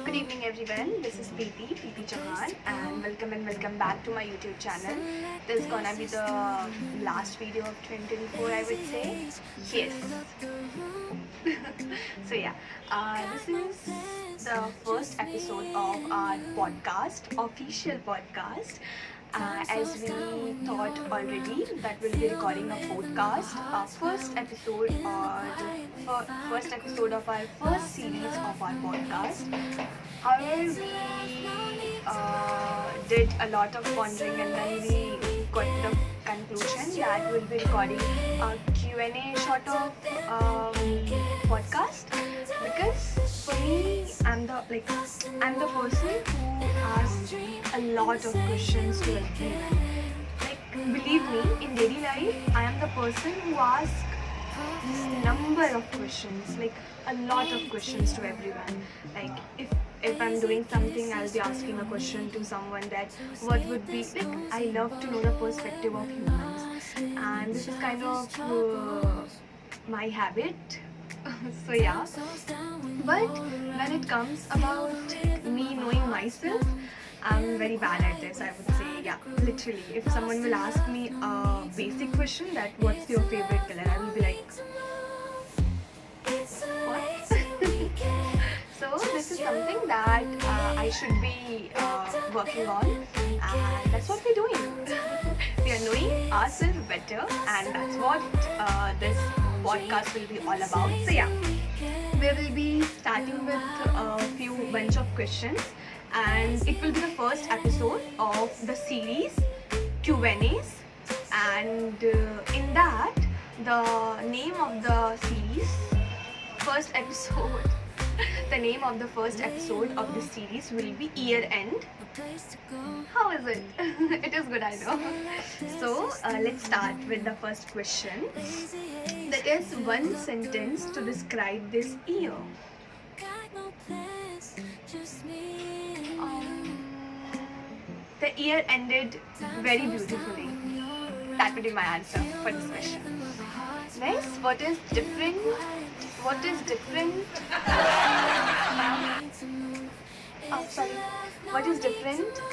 Good evening everyone, this is Preeti Chauhan, and welcome back to my YouTube channel. This is gonna be the last video of 2024, I would say. Yes. So yeah, this is the first episode of our podcast, official podcast. As we thought already that we'll be recording a podcast, first episode first episode of our first series of our podcast. However, we did a lot of pondering and then we got the conclusion that we'll be recording a Q&A sort of podcast, because for me, I'm the person who asks a lot of questions to everyone. Like, believe me, in daily life, I am the person who asks number of questions, like a lot of questions to everyone. Like if I'm doing something, I'll be asking a question to someone that what would be like. I love to know the perspective of humans, and this is kind of my habit. So yeah, but when it comes about me knowing myself, I'm very bad at this, I would say. Yeah, literally, if someone will ask me a basic question that what's your favorite color, I will be like, what? So this is something that I should be working on, and that's what we're doing. We are knowing ourselves better, and that's what this podcast will be all about. So yeah, we will be starting with a few bunch of questions, and it will be the first episode of the series Q&As, and in that, the name of the series first episode the name of the first episode of this series will be Year End. How is it? It is good, I know. So let's start with the first question. That is one sentence to describe this year. The year ended very beautifully. That would be my answer for this question. Next, what is different? What is different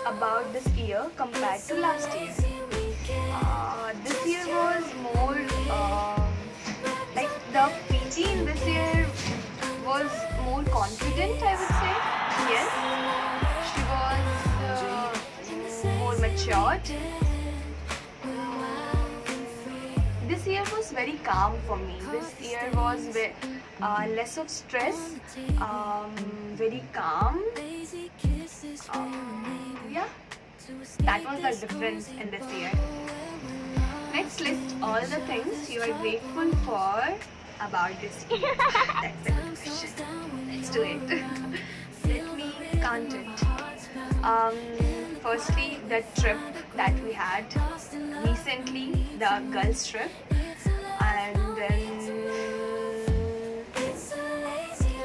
about this year compared to last year? This year was more like the PT in this year was more confident, I would say. Yes, she was more matured. This year was very calm for me. This year was less of stress, very calm. Yeah, that was the difference in this year. Next, list all the things you are grateful for about this year. That's a good question. Let's do it. Let me count it. Firstly, the trip that we had recently, the girls' trip, and then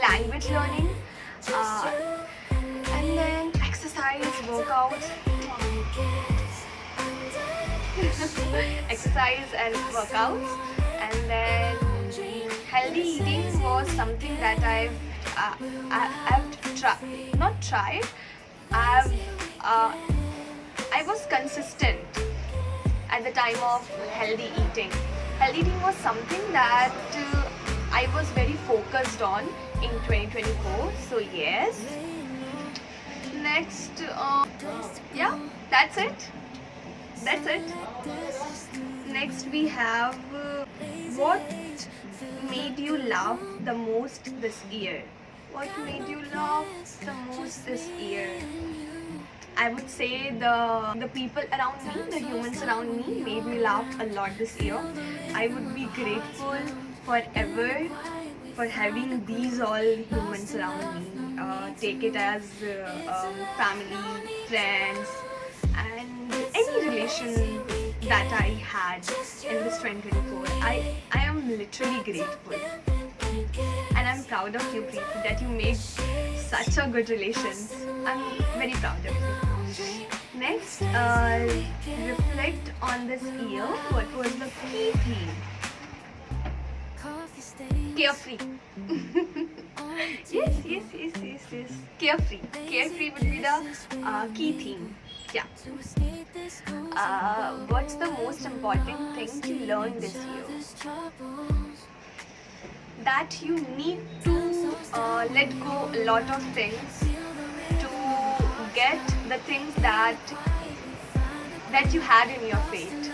language learning, and then exercise, workouts, exercise and workouts, and then healthy eating was something that I've not tried. I was consistent at the time of healthy eating. Healthy eating was something that I was very focused on in 2024. So yes. Next, yeah, that's it. Next we have what made you laugh the most this year? What made you laugh the most this year? I would say the people around me, the humans around me made me laugh a lot this year. I would be grateful forever for having these all humans around me. Take it as family, friends, and any relation that I had in this 2024. I am literally grateful. And I'm proud of you, Preeti, that you made such a good relations. I'm very proud of you. Next, reflect on this year. What was the key theme? Carefree. Yes. Carefree. Carefree would be the key theme. Yeah. What's the most important thing you learned this year? That you need to let go a lot of things to get the things that you had in your fate.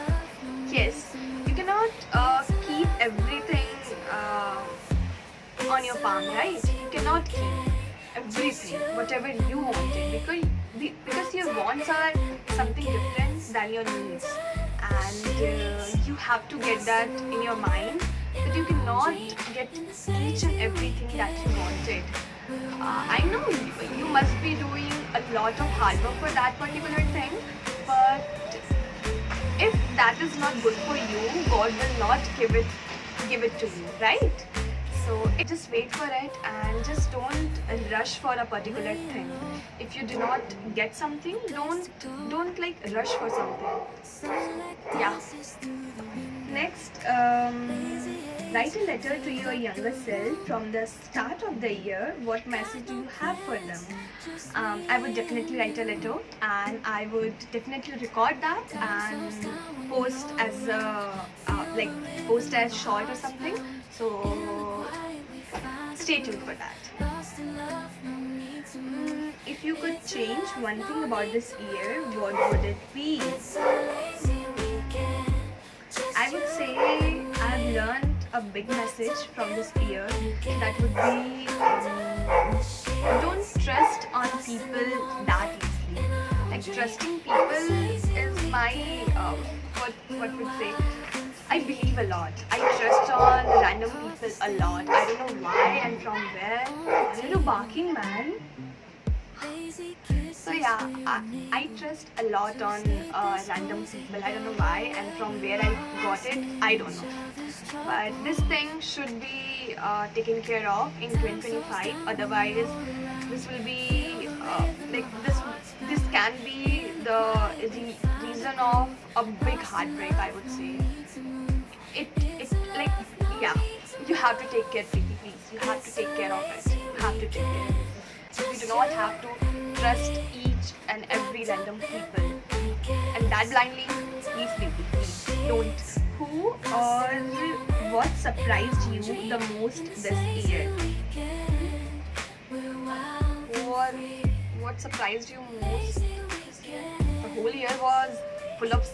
Yes, you cannot keep everything on your palm, right? You cannot keep everything, whatever you wanted, because your wants are something different than your needs, and you have to get that in your mind that you cannot get each and everything that you wanted. I know you must be doing a lot of hard work for that particular thing, but if that is not good for you, God will not give it to you, right? So just wait for it and just don't rush for a particular thing. If you do not get something, don't like rush for something. Yeah. Next, write a letter to your younger self from the start of the year. What message do you have for them? I would definitely write a letter, and I would definitely record that and post as post as short or something. So stay tuned for that. If you could change one thing about this year, what would it be? I would say I've learned a big message from this year. That would be don't trust on people that easily. Like trusting people is my what would say. I believe a lot. I trust on random people a lot. I don't know why and from where. Are you barking, man? So yeah, I trust a lot on random people. I don't know why and from where I got it, I don't know. But this thing should be taken care of in 2025. Otherwise, this will be this can be the reason of a big heartbreak, I would say. You have to take care, Preeti, please. You have to take care of it. You have to take care of it. You do not have to trust each and every random people. And that blindly, please, Preeti, please don't. Who or what surprised you the most this year? What surprised you most this year? The whole year was full of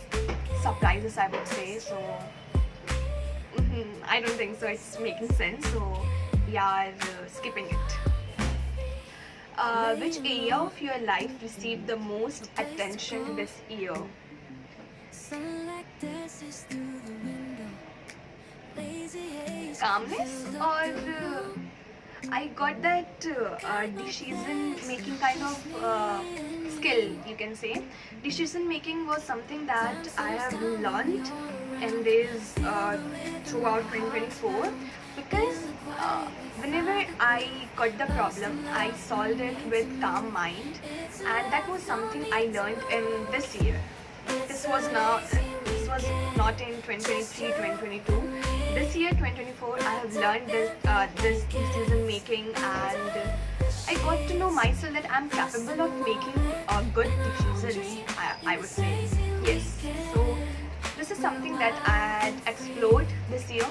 surprises, I would say. So I don't think so it's making sense, so we are skipping it. Which area of your life received the most attention this year? Calmness, or I got that decision making kind of skill, you can say. Decision making was something that I have learned in this throughout 2024, because whenever I got the problem, I solved it with calm mind, and that was something I learned in this year. This was not in 2023, 2022. This year, 2024, I have learned this decision making, and I got to know myself that I'm capable of making good decisions, I would say. Yes. So this is something that I had explored this year.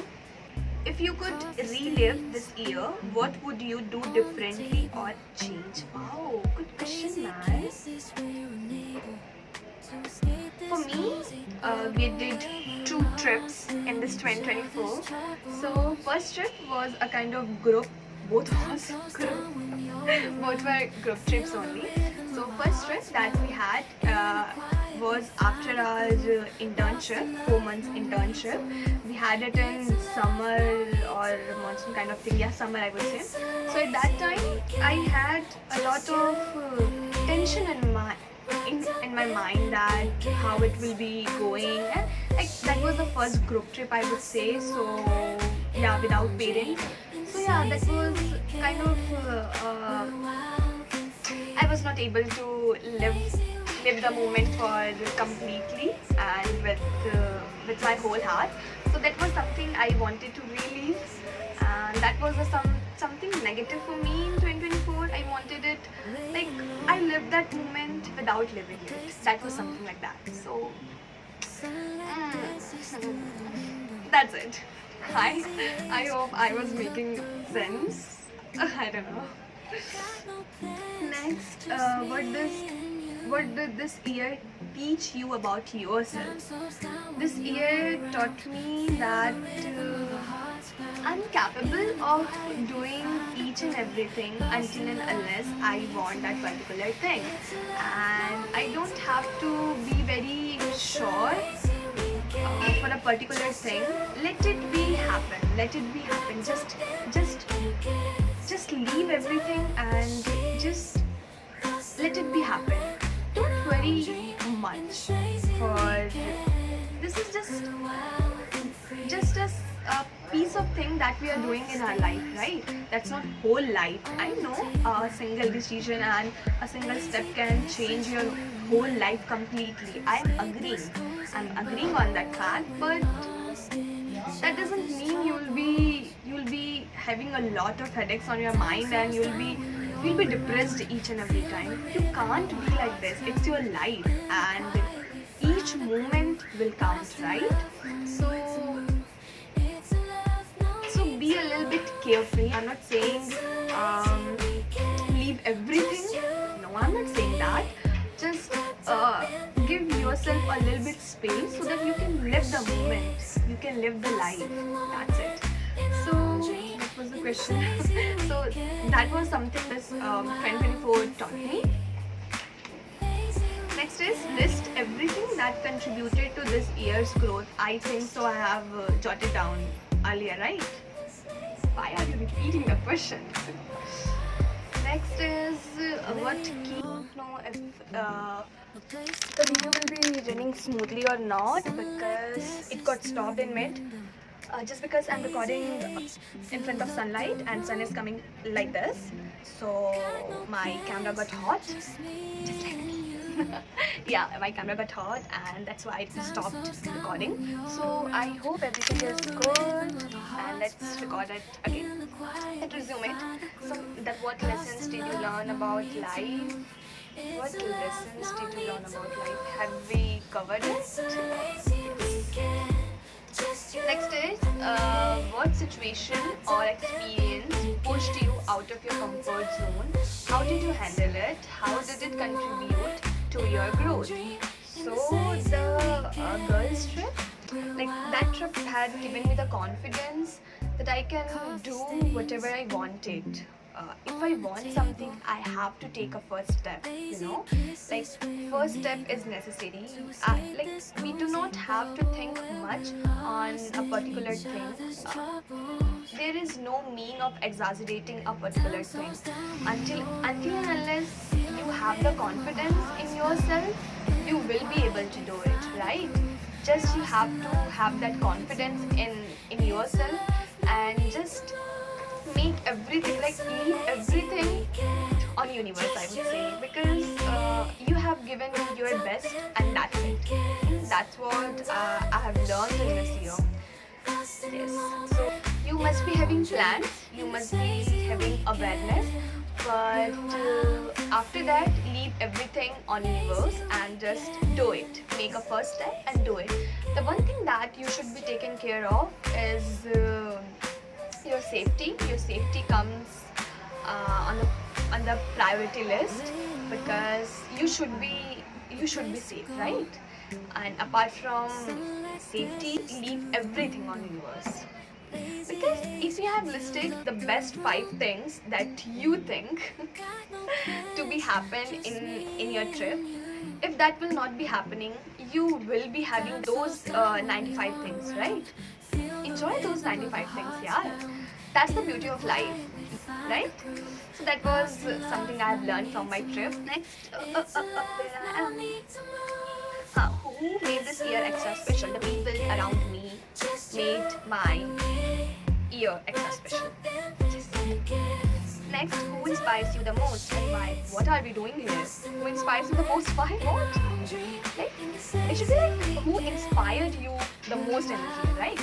If you could relive this year, what would you do differently or change? Wow, good question, man. For me, we did 2 trips in this 2024. So first trip was a kind of group, both were group trips only. So first trip that we had was after our internship, 4 months internship. We had it in summer or monsoon kind of thing. Yeah, summer I would say. So at that time, I had a lot of tension in my mind that how it will be going, and that was the first group trip, I would say. So yeah, without parents. So yeah, that was kind of I was not able to live the moment for completely and with my whole heart. So that was something I wanted to relive, and that was something negative for me in 2024. I wanted it, like, I lived that moment without living it. That was something like that. So, that's it. I hope I was making sense. I don't know. Next, what did this year teach you about yourself? This year taught me that I'm capable of doing each and everything until and unless I want that particular thing, and I don't have to be very sure for a particular thing. Let it be happen. Let it be happen. Just leave everything and just let it be happen. Don't worry much. For this is just a piece of thing that we are doing in our life, right? That's not whole life. I know a single decision and a single step can change your whole life completely. I'm agreeing on that fact, but that doesn't mean you'll be having a lot of headaches on your mind and you'll be depressed each and every time. You can't be like this. It's your life and each moment will count, right? So be a little bit carefree. I'm not saying leave everything. No, I'm not saying that. Just give yourself a little bit space so that you can live the moment. You can live the life. That's it. So that was the question. So that was something this 2024 taught me. Next is list everything that contributed to this year's growth. I think so. I have jotted down earlier, right? Why are you repeating the question? Next is what key? Don't know if the video will be running smoothly or not because it got stopped in mid. Just because I'm recording in front of sunlight and sun is coming like this, so my camera got hot. Just like yeah, my camera got hot and that's why I stopped recording. So I hope everything is good and let's record it again. Let's resume it. So that what lessons did you learn about life? What lessons did you learn about life? Have we covered it? Next is what situation or experience pushed you out of your comfort zone? How did you handle it? How did it contribute to your growth? So the girls trip, like that trip had given me the confidence that I can do whatever I wanted. If I want something, I have to take a first step, you know, like first step is necessary. Like we do not have to think much on a particular thing. There is no meaning of exaggerating a particular thing until and unless you have the confidence in yourself, you will be able to do it, right? Just you have to have that confidence in yourself and just make everything, like leave everything on universe, I would say, because you have given your best and that's it. That's what I have learned in this year. Yes, so you must be having plans, you must be having awareness, but after that leave everything on universe and just do it. Make a first step and do it. The one thing that you should be taken care of is your safety. Your safety comes on the priority list because you should be safe, right? And apart from safety, leave everything on universe. Because if you have listed the best 5 things that you think to be happen in your trip, if that will not be happening, you will be having those 95 things, right? Enjoy those 95 things, yeah. That's the beauty of life, right? So that was something I have learned from my trip. Next, where I am. Who made this year extra special? The people around me made my year extra special. Next, who inspires you the most and why? What are we doing here? Who inspires you the most? Why? What? Like, it should be like who inspired you the most in this year, right?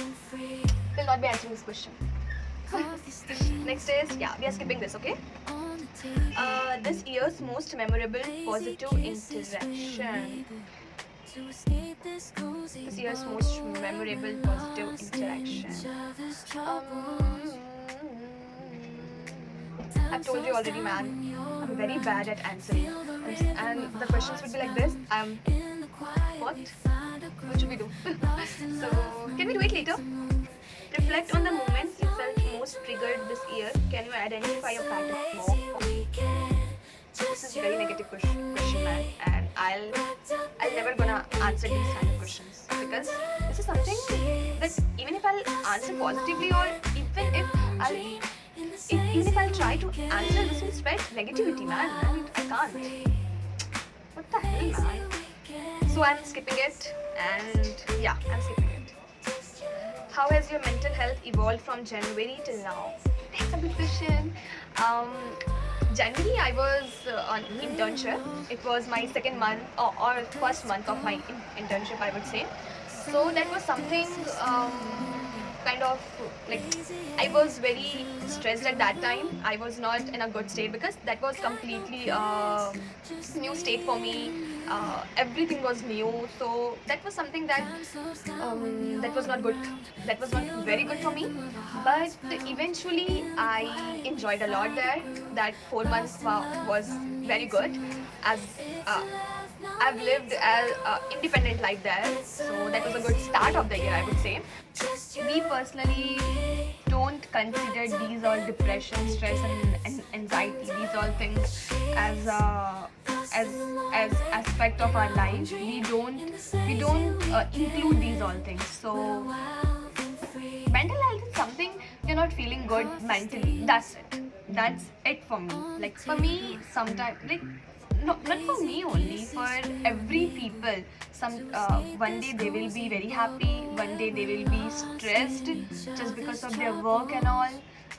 We'll not be answering this question. Next is, yeah, we are skipping this, okay? This year's most memorable positive interaction. This year's most memorable positive interaction. I've told you already, man. I'm very bad at answering, and the questions would be like this. What? What should we do? So, can we do it later? Reflect on the moments you felt most triggered this year. Can you identify your pattern more? This is a very negative question, man, and I'll never gonna answer these kind of questions because this is something that even if I'll answer positively or even if I'll try to answer, this will spread negativity, man. I can't. What the hell, man? So I'm skipping it, and yeah, I'm skipping it. How has your mental health evolved from January till now? That's a good question. January I was on internship. It was my second month or first month of my internship, I would say. So that was something kind of like I was very stressed at that time. I was not in a good state because that was completely new state for me. Everything was new, so that was something that that was not good. That was not very good for me. But eventually, I enjoyed a lot there. That 4 months was very good, as I've lived an independent life there. So that was a good start of the year, I would say. We personally don't consider these all depression, stress, and anxiety. These all things as as aspect of our life. We don't include these all things. So mental health is something you're not feeling good mentally. That's it. That's it for me. Like for me, sometimes like not for me only, for every people. One day they will be very happy, one day they will be stressed just because of their work and all,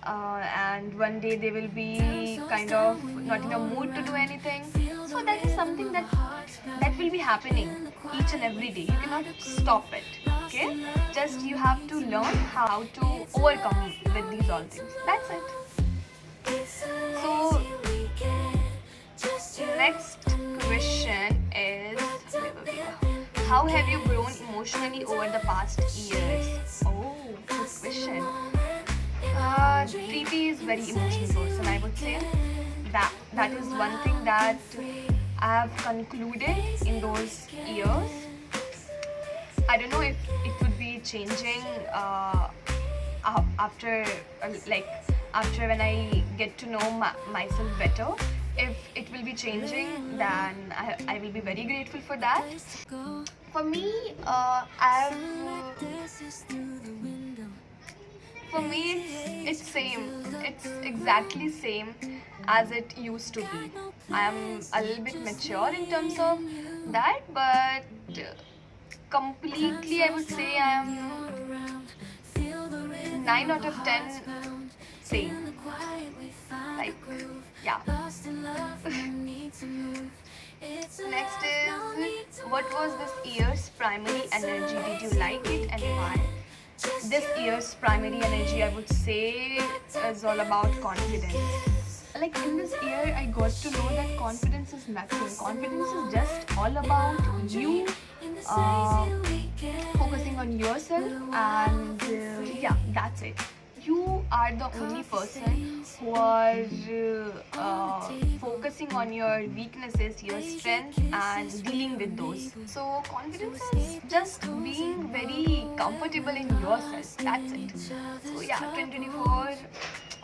and one day they will be kind of not in a mood to do anything. So that is something that will be happening each and every day. You cannot stop it. Okay, just you have to learn how to overcome with these all things. That's it. So next question is, how have you grown emotionally over the past years? Oh, good question. Preeti is very emotional person, I would say. That is one thing that I have concluded in those years. I don't know if it would be changing after after when I get to know myself better. If it will be changing, then I will be very grateful for that. For me, it's same. It's exactly same as it used to be. I am a little bit mature in terms of that, but completely I would say I am 9 out of 10 same. Like, yeah. Next is, what was this year's primary energy? Did you like it and why? This year's primary energy, I would say, is all about confidence. Like in this year, I got to know that confidence is nothing. Confidence is just all about you focusing on yourself, and yeah, that's it. You are the only person who are focusing on your weaknesses, your strengths, and dealing with those. So confidence is just being very comfortable in yourself. That's it. So yeah, 2024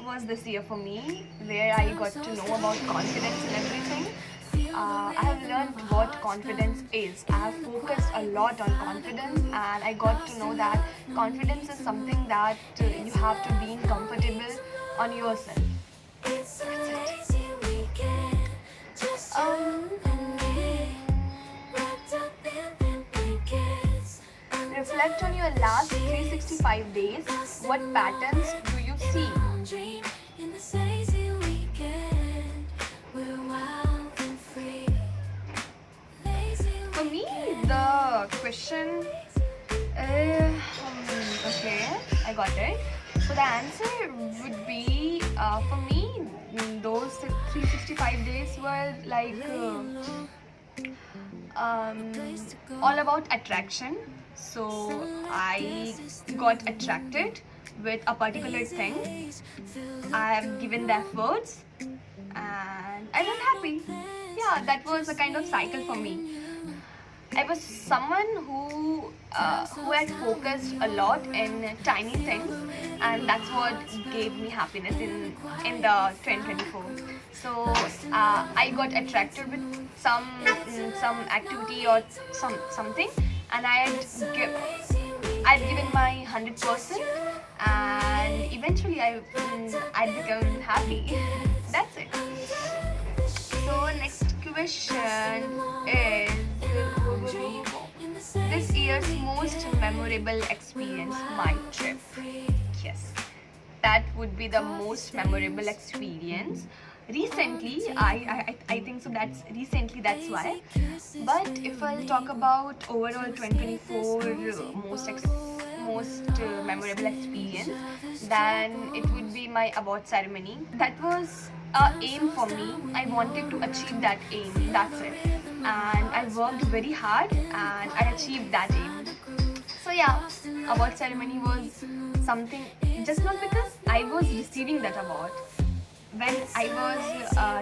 was this year for me, where I got to know about confidence and everything. I have learned what confidence is. I have focused a lot on confidence, and I got to know that confidence is something that you have to be comfortable on yourself. That's it. Reflect on your last 365 days. What patterns do you see? For me, the question, okay, I got it. So the answer would be for me, those 365 days were like all about attraction. So I got attracted with a particular thing. I have given the efforts and I was happy. Yeah, that was a kind of cycle for me. I was someone who had focused a lot in tiny things, and that's what gave me happiness in the 2024. So I got attracted with some activity or something, and I'd given my 100%, and eventually I'd become happy. That's it. So next question is this year's most memorable experience, my trip. Yes, that would be the most memorable experience. Recently, I think so. That's why. But if I'll talk about overall 2024 most memorable experience, then it would be my award ceremony. That was a aim for me. I wanted to achieve that aim. That's it. And I worked very hard and I achieved that aim. So yeah, award ceremony was something just not because I was receiving that award. When I was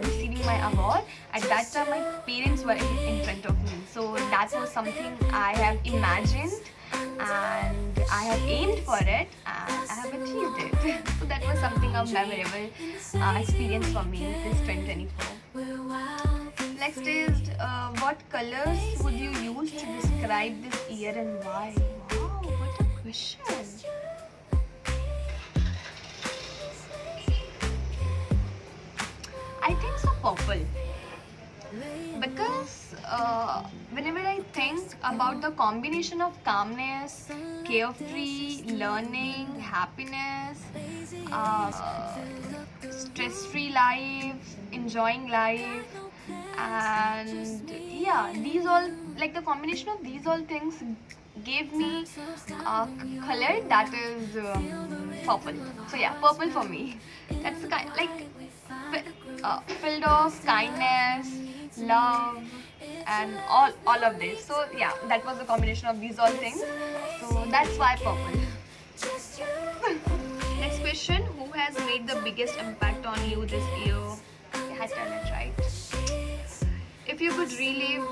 receiving my award, at that time my parents were in front of me. So that was something I have imagined and I have aimed for it and I have achieved it. So that was something of memorable experience for me this 2024. Next is what colors would you use to describe this year and why? Wow, what a question. I think so purple. Because whenever I think about the combination of calmness, carefree, learning, happiness, stress-free life, enjoying life, and yeah, these all, like the combination of these all things gave me a color that is purple. So yeah, purple for me. That's the kind, like filled of kindness, love, and all of this. So yeah, that was the combination of these all things. So that's why purple. Next question: who has made the biggest impact on you this year? I had done it right. If you could relive,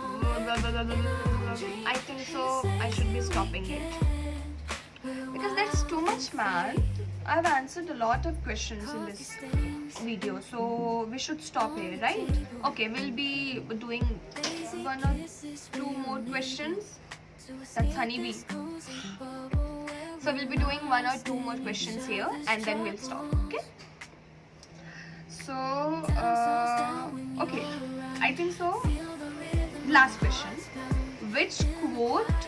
I think so. I should be stopping it because that's too much, man. I've answered a lot of questions in this video, so we should stop here, right? Okay, we'll be doing one or two more questions. That's honeybee. So we'll be doing one or two more questions here and then we'll stop, okay? So, okay, I think so. Last question. Which quote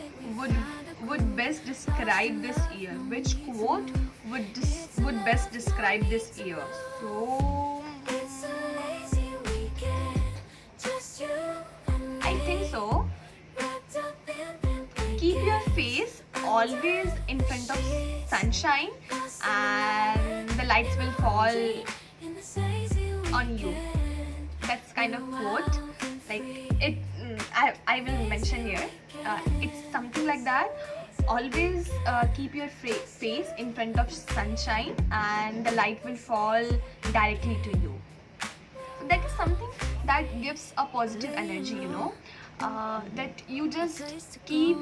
would best describe this year? Which quote would best describe this year? So I think so. Keep your face always in front of sunshine and the lights will fall on you. That's kind of quote. Like it, I will mention here. It's something like that. Always keep your face in front of sunshine and the light will fall directly to you. That is something that gives a positive energy, you know, that you just keep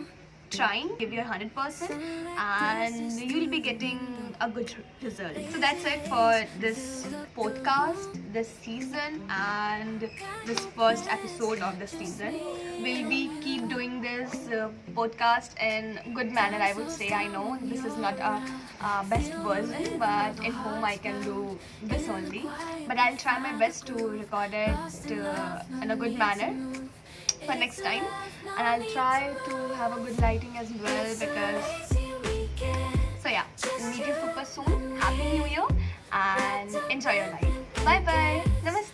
trying, give your 100% and you'll be getting a good result. So that's it for this podcast, this season and this first episode of the season. We'll be keep doing this podcast in good manner, I would say. I know this is not a best version, but in home I can do this only. But I'll try my best to record it in a good manner for next time, and I'll try to have a good lighting as well because so yeah, meet you super soon. Happy New Year and enjoy your life. Bye bye. Namaste.